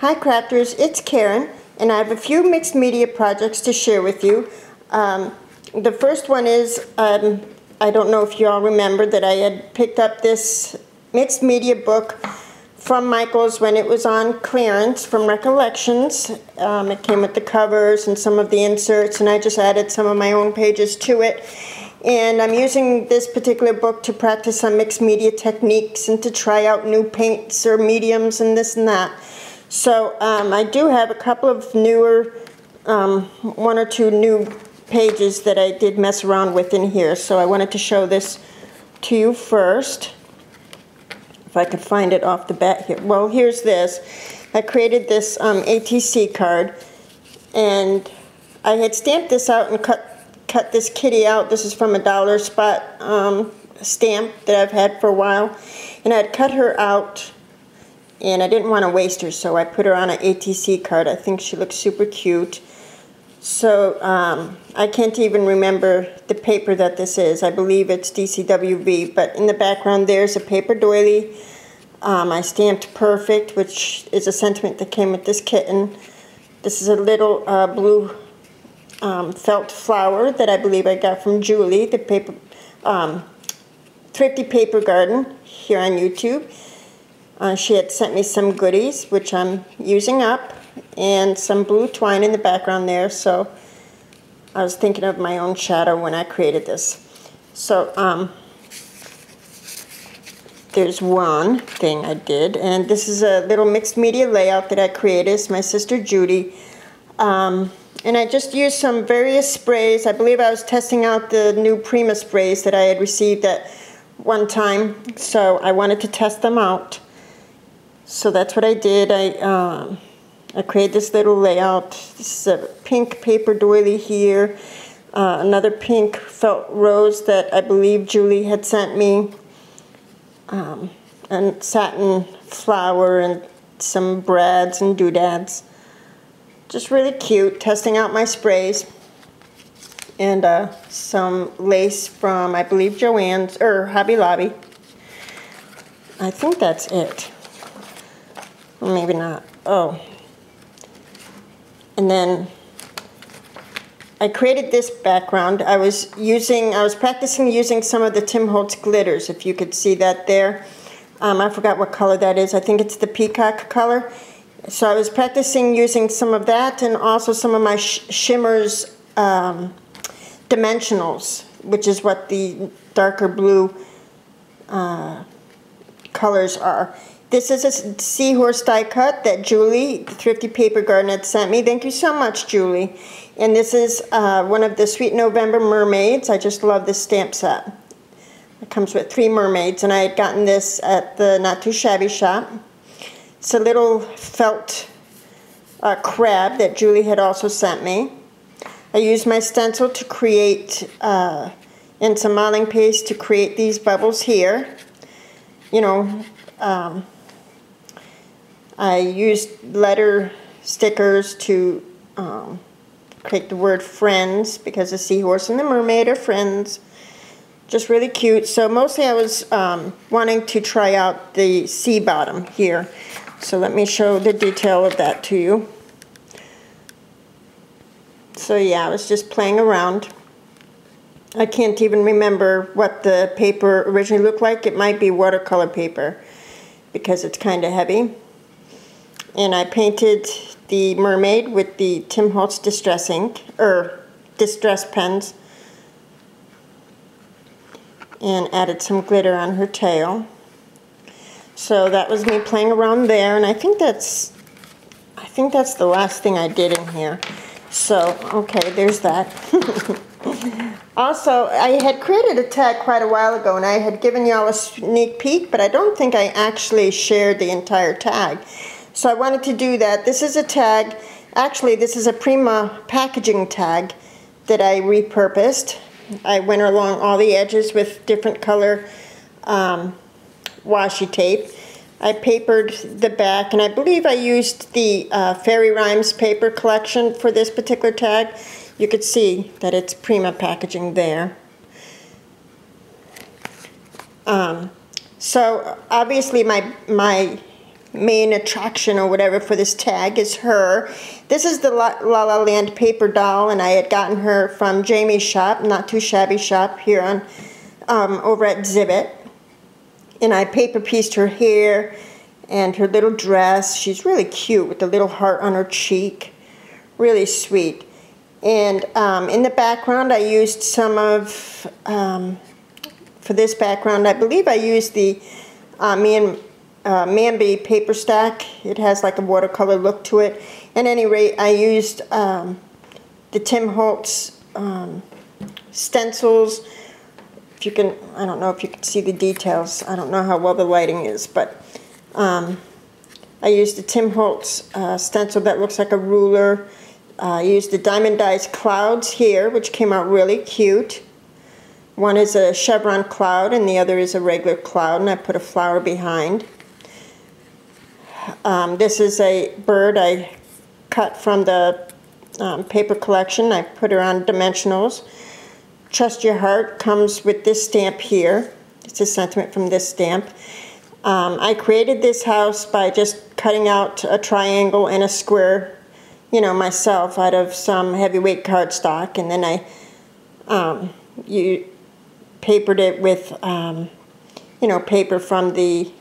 Hi crafters, it's Karen, and I have a few mixed media projects to share with you. The first one is, I don't know if you all remember that I had picked up this mixed media book from Michael's when it was on clearance from Recollections. It came with the covers and some of the inserts, and I just added some of my own pages to it. And I'm using this particular book to practice some mixed media techniques and to try out new paints or mediums and this and that. So I do have a couple of newer, one or two new pages that I did mess around with in here. So I wanted to show this to you first. If I could find it off the bat here. Well, here's this. I created this ATC card, and I had stamped this out and cut this kitty out. This is from a Dollar Spot stamp that I've had for a while. And I'd cut her out, and I didn't want to waste her, so I put her on an ATC card. I think she looks super cute. So I can't even remember the paper that this is. I believe it's DCWV, but in the background there's a paper doily. I stamped Perfect, which is a sentiment that came with this kitten. This is a little blue felt flower that I believe I got from Julie, the paper, Thrifty Paper Garden here on YouTube. She had sent me some goodies, which I'm using up, and some blue twine in the background there, so I was thinking of my own shadow when I created this. So there's one thing I did, and this is a little mixed media layout that I created. It's my sister Judy. And I just used some various sprays. I believe I was testing out the new Prima sprays that I had received at one time, so I wanted to test them out. So that's what I did. I created this little layout. This is a pink paper doily here, another pink felt rose that I believe Julie had sent me, and satin flower and some brads and doodads. Just really cute, testing out my sprays. And some lace from, I believe, Joann's, or Hobby Lobby. I think that's it. Maybe not. Oh. And then I created this background. I was practicing using some of the Tim Holtz glitters, if you could see that there. I forgot what color that is. I think it's the peacock color. So I was practicing using some of that, and also some of my shimmers dimensionals, which is what the darker blue colors are. This is a seahorse die cut that Julie, the Thrifty Paper Garden, had sent me. Thank you so much, Julie. And this is one of the Sweet November mermaids. I just love this stamp set. It comes with 3 mermaids, and I had gotten this at the Not Too Shabby shop. It's a little felt crab that Julie had also sent me. I used my stencil to create, and some modeling paste to create these bubbles here. You know, I used letter stickers to create the word friends, because the seahorse and the mermaid are friends. Just really cute. So mostly I was wanting to try out the sea bottom here. So let me show the detail of that to you. So yeah, I was just playing around. I can't even remember what the paper originally looked like. It might be watercolor paper, because it's kind of heavy. And I painted the mermaid with the Tim Holtz Distress ink, or Distress pens, and added some glitter on her tail. So that was me playing around there, and I think that's the last thing I did in here. So, okay, there's that. Also, I had created a tag quite a while ago, and I had given y'all a sneak peek, but I don't think I actually shared the entire tag. So I wanted to do that. This is a tag, actually this is a Prima packaging tag that I repurposed. I went along all the edges with different color washi tape. I papered the back, and I believe I used the Fairy Rhymes paper collection for this particular tag. You could see that it's Prima packaging there. So obviously my main attraction or whatever for this tag is her. This is the La La Land paper doll, and I had gotten her from Jamie's shop, Not Too Shabby shop here on over at Zibbet. And I paper pieced her hair and her little dress. She's really cute with the little heart on her cheek. Really sweet. And in the background I used some of, for this background, I believe I used the Mambi paper stack. It has like a watercolor look to it. At any rate, I used the Tim Holtz stencils. If you can, I don't know if you can see the details. I don't know how well the lighting is, but I used the Tim Holtz stencil that looks like a ruler. I used the diamondized clouds here, which came out really cute. One is a chevron cloud and the other is a regular cloud, and I put a flower behind. This is a bird I cut from the paper collection. I put her on dimensionals. Trust Your Heart comes with this stamp here. It's a sentiment from this stamp. I created this house by just cutting out a triangle and a square, you know, myself out of some heavyweight cardstock, and then I papered it with, you know, paper from the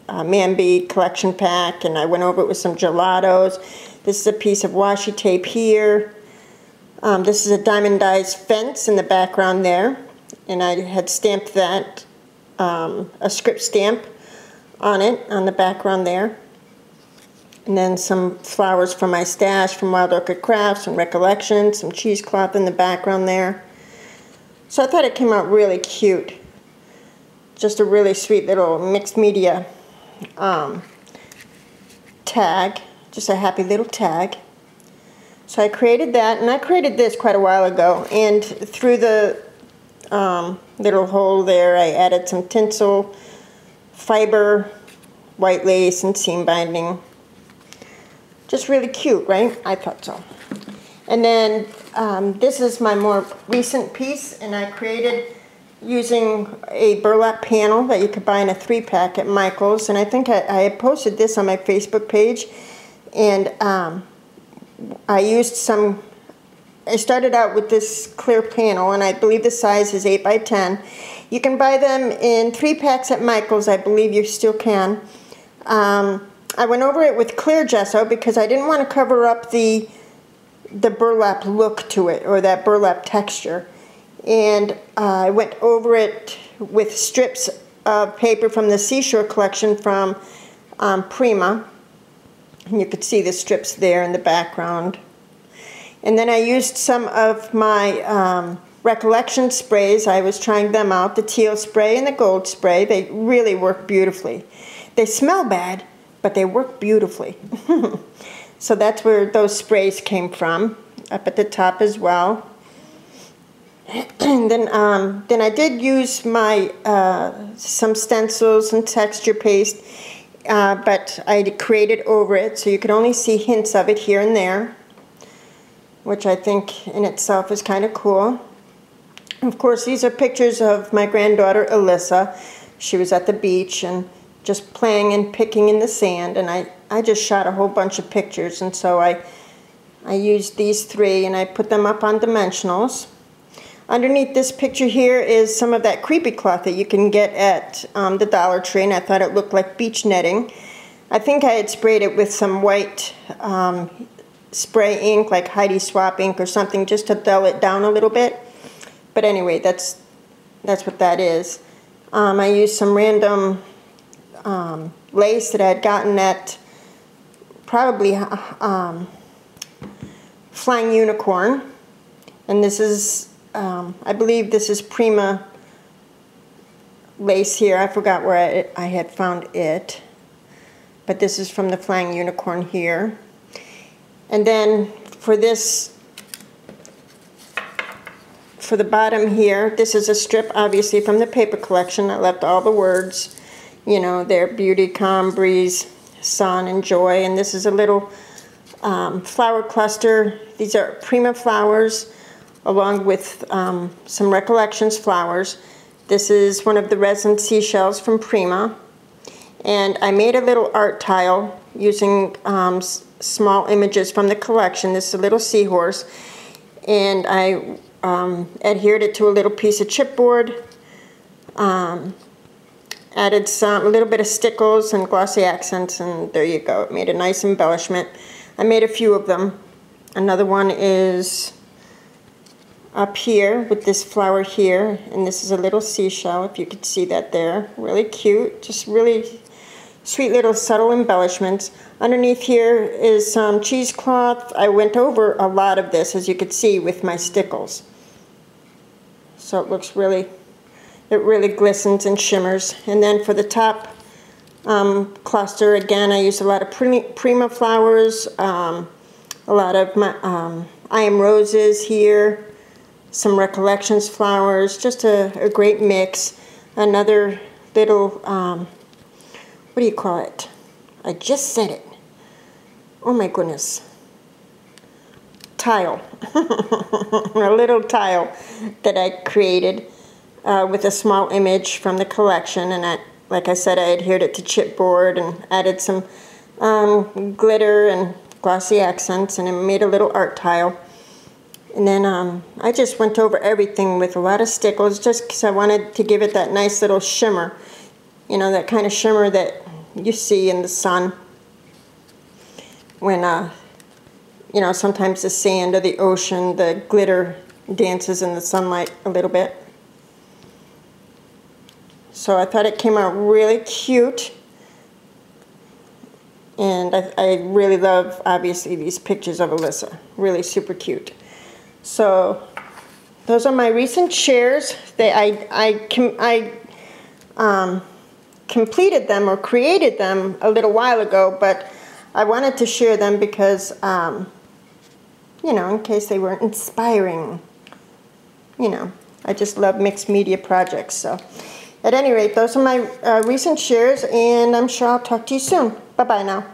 Mambi collection pack, and I went over it with some gelatos. This is a piece of washi tape here. This is a diamondized fence in the background there, and I had stamped that, a script stamp on it, on the background there. And then some flowers from my stash from Wild Orchid Crafts, some Recollections, some cheesecloth in the background there. So I thought it came out really cute. Just a really sweet little mixed media tag, just a happy little tag. So I created that, and I created this quite a while ago, and through the little hole there I added some tinsel, fiber, white lace, and seam binding. Just really cute, right? I thought so. And then this is my more recent piece, and I created using a burlap panel that you could buy in a 3-pack at Michael's, and I think I had posted this on my Facebook page, and I used some, I started out with this clear panel, and I believe the size is 8 by 10. You can buy them in 3-packs at Michael's, I believe you still can. I went over it with clear gesso because I didn't want to cover up the burlap look to it, or that burlap texture. And I went over it with strips of paper from the Seashore collection from Prima. And you could see the strips there in the background. And then I used some of my Recollection sprays. I was trying them out, the teal spray and the gold spray. They really work beautifully. They smell bad, but they work beautifully. So that's where those sprays came from, up at the top as well. And then I did use my some stencils and texture paste, but I created over it, so you could only see hints of it here and there, which I think in itself is kind of cool. Of course, these are pictures of my granddaughter Alyssa. She was at the beach and just playing and picking in the sand, and I just shot a whole bunch of pictures, and so I used these 3 and I put them up on dimensionals. Underneath this picture here is some of that creepy cloth that you can get at the Dollar Tree, and I thought it looked like beach netting. I think I had sprayed it with some white spray ink, like Heidi Swap ink or something, just to dull it down a little bit. But anyway, that's what that is. I used some random lace that I had gotten at probably Flying Unicorn, and this is I believe this is Prima lace here. I forgot where I had found it, but this is from the Flying Unicorn here. And then for this, for the bottom here, this is a strip obviously from the paper collection. I left all the words, you know, there, beauty, calm, breeze, sun, and joy. And this is a little flower cluster. These are Prima flowers along with some Recollections flowers. This is one of the resin seashells from Prima. And I made a little art tile using small images from the collection. This is a little seahorse. And I adhered it to a little piece of chipboard. Added a little bit of stickles and glossy accents, and there you go. It made a nice embellishment. I made a few of them. Another one is up here with this flower here, and this is a little seashell, if you could see that there. Really cute, just really sweet little subtle embellishments. Underneath here is some cheesecloth. I went over a lot of this, as you could see, with my stickles. So it looks really, it really glistens and shimmers. And then for the top cluster, again, I used a lot of Prima flowers, a lot of my I Am Roses here, some Recollections flowers, just a great mix. Another little, what do you call it? I just said it. Oh my goodness. Tile. A little tile that I created with a small image from the collection, and like I said, I adhered it to chipboard and added some glitter and glossy accents, and I made a little art tile. And then I just went over everything with a lot of stickles, just because I wanted to give it that nice little shimmer, you know, that kind of shimmer that you see in the sun when you know, sometimes the sand or the ocean, the glitter dances in the sunlight a little bit. So I thought it came out really cute. And I really love, obviously, these pictures of Alyssa. Really super cute. So those are my recent shares. I completed them or created them a little while ago, but I wanted to share them because you know, in case they weren't inspiring. You know, I just love mixed media projects. So at any rate, those are my recent shares, and I'm sure I'll talk to you soon. Bye-bye now.